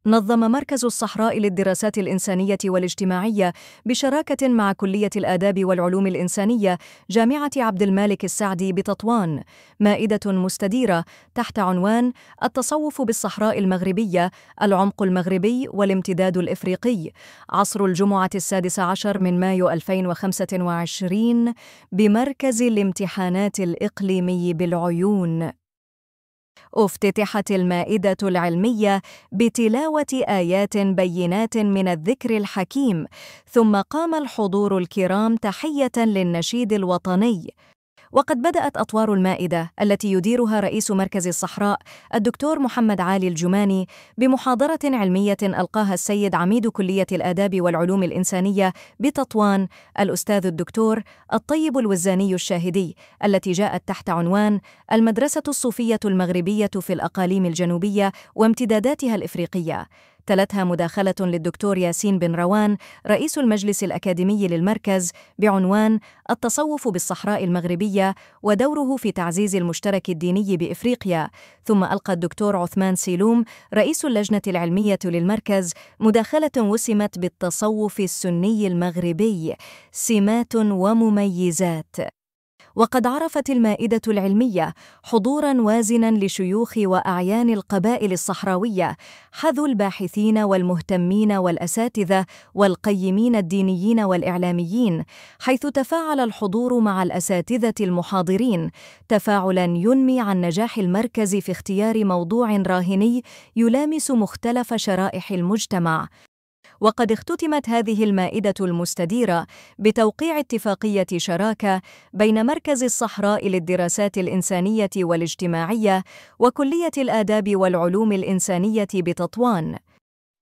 نظم مركز الصحراء للدراسات الإنسانية والاجتماعية بشراكة مع كلية الآداب والعلوم الإنسانية جامعة عبد المالك السعدي بتطوان مائدة مستديرة تحت عنوان التصوف بالصحراء المغربية، العمق المغربي والامتداد الإفريقي، عصر الجمعة 16 من مايو 2025 بمركز الامتحانات الإقليمي بالعيون. افتتحت المائدة العلمية بتلاوة آيات بينات من الذكر الحكيم، ثم قام الحضور الكرام تحية للنشيد الوطني. وقد بدأت أطوار المائدة التي يديرها رئيس مركز الصحراء الدكتور محمد علي الجماني بمحاضرة علمية ألقاها السيد عميد كلية الآداب والعلوم الإنسانية بتطوان الأستاذ الدكتور الطيب الوزاني الشاهدي، التي جاءت تحت عنوان المدرسة الصوفية المغربية في الأقاليم الجنوبية وامتداداتها الإفريقية. تلتها مداخلة للدكتور ياسين بن روان رئيس المجلس الأكاديمي للمركز بعنوان التصوف بالصحراء المغربية ودوره في تعزيز المشترك الديني بإفريقيا. ثم ألقى الدكتور عثمان سيلوم رئيس اللجنة العلمية للمركز مداخلة وسمت بالتصوف السني المغربي سمات ومميزات. وقد عرفت المائدة العلمية حضوراً وازناً لشيوخ وأعيان القبائل الصحراوية، حذو الباحثين والمهتمين والأساتذة والقيمين الدينيين والإعلاميين، حيث تفاعل الحضور مع الأساتذة المحاضرين تفاعلاً ينمي عن نجاح المركز في اختيار موضوع راهني يلامس مختلف شرائح المجتمع. وقد اختتمت هذه المائدة المستديرة بتوقيع اتفاقية شراكة بين مركز الصحراء للدراسات الإنسانية والاجتماعية وكلية الآداب والعلوم الإنسانية بتطوان.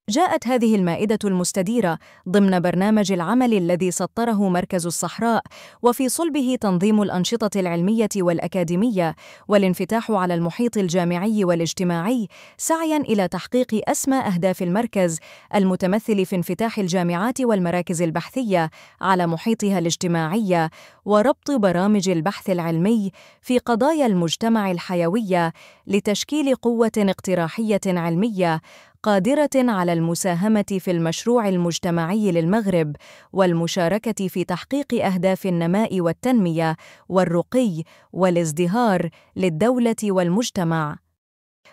جاءت هذه المائدة المستديرة ضمن برنامج العمل الذي سطره مركز الصحراء، وفي صلبه تنظيم الأنشطة العلمية والأكاديمية والانفتاح على المحيط الجامعي والاجتماعي، سعياً إلى تحقيق أسمى أهداف المركز المتمثل في انفتاح الجامعات والمراكز البحثية على محيطها الاجتماعي وربط برامج البحث العلمي في قضايا المجتمع الحيوية لتشكيل قوة اقتراحية علمية قادرة على المساهمة في المشروع المجتمعي للمغرب والمشاركة في تحقيق أهداف النماء والتنمية والرقي والازدهار للدولة والمجتمع.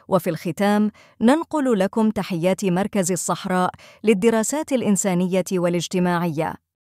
وفي الختام ننقل لكم تحيات مركز الصحراء للدراسات الإنسانية والاجتماعية.